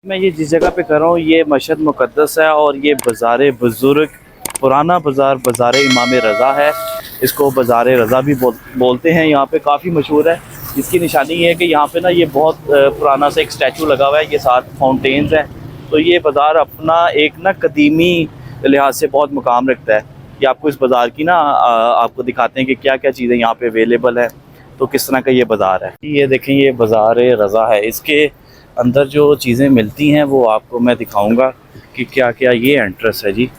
मैं ये जिस जगह पे कर रहा हूँ ये मशहद मुक़द्दस है और ये बाज़ार बुज़ुर्ग पुराना बाज़ार बाज़ार इमाम रज़ा है। इसको बाज़ार रज़ा भी बोलते हैं। यहाँ पे काफ़ी मशहूर है। इसकी निशानी ये है कि यहाँ पे ना ये बहुत पुराना सा एक स्टैचू लगा हुआ है। ये साथ फाउंटेन्स हैं। तो ये बाज़ार अपना एक ना कदीमी लिहाज से बहुत मुकाम रखता है। ये आपको इस बाज़ार की ना आपको दिखाते हैं कि क्या क्या चीज़ें यहाँ पे अवेलेबल है, तो किस तरह का ये बाज़ार है। ये देखें, ये बाज़ार रज़ा है। इसके अंदर जो चीज़ें मिलती हैं वो आपको मैं दिखाऊंगा कि क्या क्या। ये एंट्रेंस है जी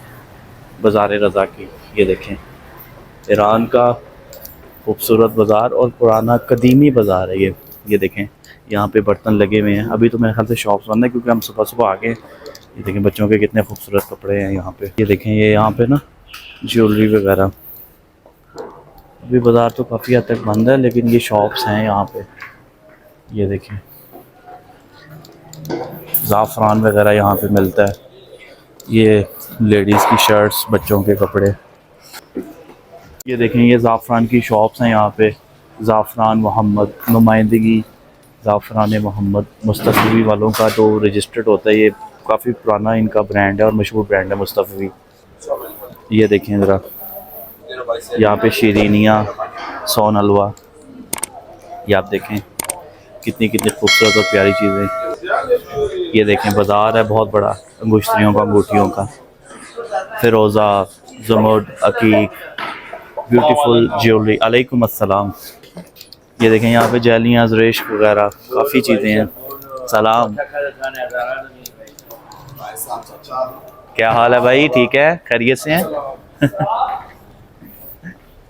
बाज़ार रज़ा की। ये देखें, ईरान का खूबसूरत बाज़ार और पुराना कदीमी बाज़ार है ये देखें, यहाँ पे बर्तन लगे हुए हैं। अभी तो मेरे ख्याल से शॉप्स बंद है क्योंकि हम सुबह सुबह आ गए। ये देखें, बच्चों के कितने खूबसूरत कपड़े हैं यहाँ पे। ये देखें, ये यहाँ पे ना ज्वेलरी वगैरह। अभी बाज़ार तो काफ़ी हद तक बंद है लेकिन ये शॉप्स हैं यहाँ पे। ये देखें, ज़ाफ़रान वगैरह यहाँ पे मिलता है। ये लेडीज़ की शर्ट्स, बच्चों के कपड़े। ये देखें, ये ज़ाफ़रान की शॉप्स हैं यहाँ पे। ज़ाफ़रान मोहम्मद, नुमाइंदगी ज़ाफ़रान मोहम्मद मुस्तफ़वी वालों का जो रजिस्टर्ड होता है। ये काफ़ी पुराना इनका ब्रांड है और मशहूर ब्रांड है मुस्तफ़वी। ये देखें ज़रा, यहाँ पे शीरीनियाँ, सोन हलवा। ये आप देखें कितनी कितनी खूबसूरत और प्यारी चीज़ें। ये देखें, बाज़ार है बहुत बड़ा, अंगूठियों का, अंगूठियों का। फ़िरोज़ा, ज़ुमुर्द, अकीक, ब्यूटीफुल ज्वेलरी। अलैकुम अस्सलाम। ये देखें, यहाँ पे जैलियाँ, ज़रेश वगैरह काफ़ी चीज़ें हैं। सलाम, क्या हाल है भाई? ठीक है, खैरियत से हैं?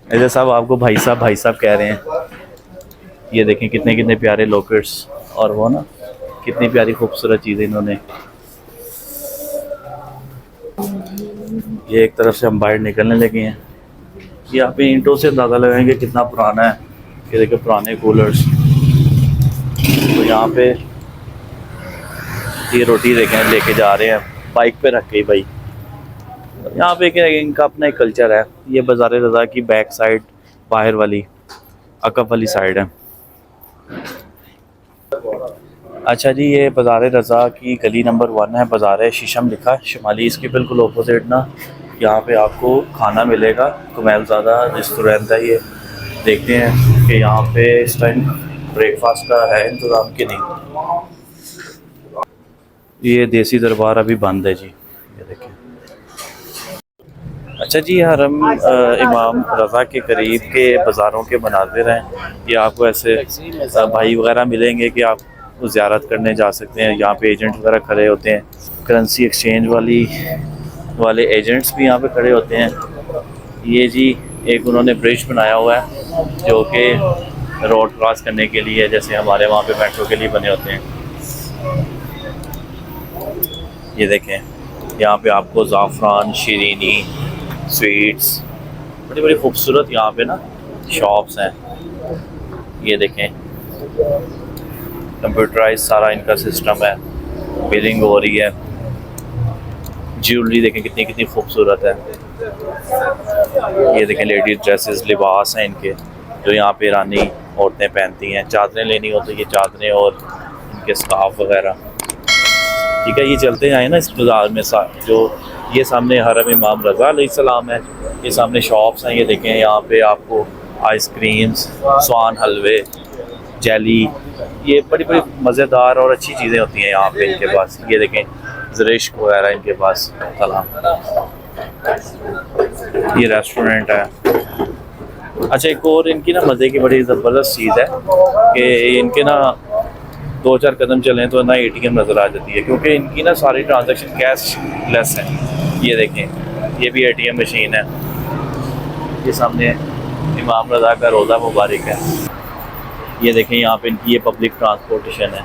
ऐसे सब आपको भाई साहब कह रहे हैं। ये देखें कितने कितने प्यारे लॉकेट्स, और वो ना कितनी प्यारी खूबसूरत चीज़ें इन्होंने। ये एक तरफ से हम बाहर निकलने लगे हैं। ये आप ईंटों से अंदाज़ा लगाएंगे कितना पुराना है। ये देखिए पुराने कूलर्स। तो यहाँ पे ये रोटी देखें लेके जा रहे हैं बाइक पे रख के भाई। यहाँ पे क्या इनका अपना एक कल्चर है। ये बाज़ार रज़ा की बैक साइड, बाहर वाली अकब वाली साइड है। अच्छा जी, ये बाज़ार रज़ा की गली नंबर 1 है। बाज़ार शीशम लिखा है शुमाली। इसके बिल्कुल अपोजिट ना यहाँ पे आपको खाना मिलेगा। कुमैलज़ादा रेस्टोरेंट है ये। देखते हैं कि यहाँ पे इस टाइम ब्रेकफास्ट का है इंतज़ाम कि नहीं। ये देसी दरबार अभी बंद है जी। ये देखें। अच्छा जी, हरम इमाम रज़ा के करीब के बाज़ारों के मनाज़िर हैं। ये आपको ऐसे भाई वगैरह मिलेंगे कि आप ज़ियारत करने जा सकते हैं। यहाँ पे एजेंट वगैरह खड़े होते हैं। करेंसी एक्सचेंज वाले एजेंट्स भी यहाँ पे खड़े होते हैं। ये जी एक उन्होंने ब्रिज बनाया हुआ है जो कि रोड क्रॉस करने के लिए, जैसे हमारे वहाँ पे मेट्रो के लिए बने होते हैं। ये देखें, यहाँ पे आपको ज़ाफ़रान, शीरीनी, स्वीट्स, बड़ी बड़ी खूबसूरत यहाँ पे ना शॉप्स हैं। ये देखें, कंप्यूटराइज सारा इनका सिस्टम है। बिलिंग हो रही है। ज्वेलरी देखें कितनी कितनी खूबसूरत है। ये देखें, लेडीज ड्रेसेस, लिबास हैं इनके जो यहाँ पे ईरानी औरतें पहनती हैं। चादरें लेनी हो तो ये चादरें और इनके स्कार्फ वगैरह। ठीक है, ये चलते जाए ना इस बाज़ार में। जो ये सामने हरम इमाम रज़ा अलैहिस्सलाम है। ये सामने शॉप्स हैं। ये देखें, यहाँ पे आपको आइसक्रीम्स, स्वान हलवे, जेली, ये बड़ी बड़ी मज़ेदार और अच्छी चीज़ें होती हैं यहाँ पे इनके पास। ये देखें, ज़रेश वगैरह इनके पास। सलाम, ये रेस्टोरेंट है। अच्छा, एक और इनकी ना मज़े की बड़ी ज़बरदस्त चीज़ है कि इनके ना 2-4 कदम चलें तो ना ATM नज़र आ जाती है, क्योंकि इनकी ना सारी ट्रांजैक्शन कैश लेस है। ये देखें, ये भी ATM मशीन है। ये सामने इमाम रज़ा का रोज़ा मुबारक है। ये देखें, यहाँ पे इनकी ये पब्लिक ट्रांसपोर्टेशन है।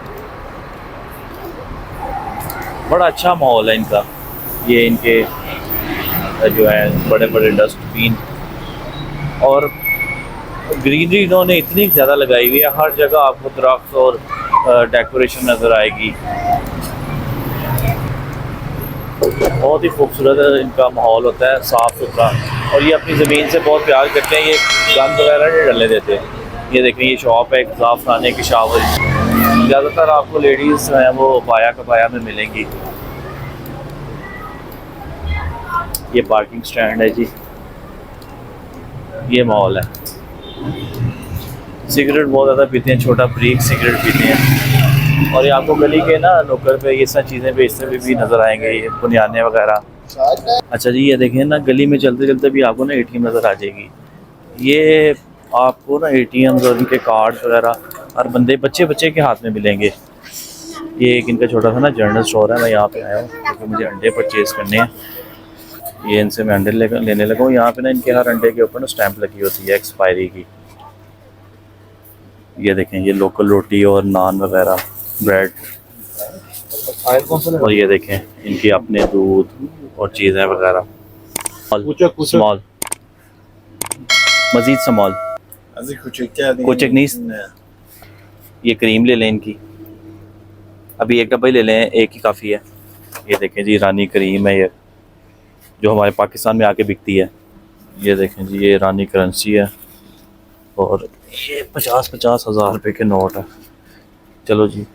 बड़ा अच्छा माहौल है इनका। ये इनके जो है बड़े बड़े डस्टबिन और ग्रीनरी इन्होंने इतनी ज़्यादा लगाई हुई है। हर जगह आपको दरख्त और डेकोरेशन नज़र आएगी। बहुत ही खूबसूरत इनका माहौल होता है, साफ़ सुथरा। और ये अपनी ज़मीन से बहुत प्यार करते हैं। ये गंद वगैरह नहीं डलने देते। ये देखें, ये शॉप है ज़ाफ़राने की शावर। ज़्यादातर आपको लेडीज़ हैं वो पाया कबाया में मिलेंगी। ये पार्किंग स्टैंड है जी, ये मॉल है। सिगरेट बहुत ज़्यादा पीते हैं, छोटा ब्रीक सिगरेट पीते हैं। और ये आपको गली के ना नुक्कड़ पे ये सब चीज़ें बेचते हुए भी नज़र आएंगे, ये बुनियाने वगैरह। अच्छा जी, ये देखें ना, गली में चलते चलते भी आपको ना एटीएम नज़र आ जाएगी। ये आपको ना एटीएम और इनके कार्ड्स वगैरह और बच्चे बच्चे के हाथ में मिलेंगे। ये एक इनका छोटा सा ना जनरल स्टोर है। मैं यहाँ पे आया हूँ क्योंकि मुझे अंडे परचेज़ करने हैं। ये इनसे मैं अंडे लेने लगा हूँ। यहाँ पे ना इनके हर अंडे के ऊपर ना स्टैंप लगी होती है एक्सपायरी की। ये देखें, ये लोकल रोटी और नान वगैरह, ब्रेड। और ये देखें इनके अपने दूध और चीज़ें वगैरह। स्मॉल, मज़ीद स्मॉल, कोचक नहीं। ये क्रीम ले लें इनकी, अभी एक डब्बा ही ले लें, एक ही काफ़ी है। ये देखें जी, ईरानी क्रीम है ये, जो हमारे पाकिस्तान में आके बिकती है। ये देखें जी, ये ईरानी करेंसी है और ये 50-50 हज़ार रुपये के नोट है। चलो जी,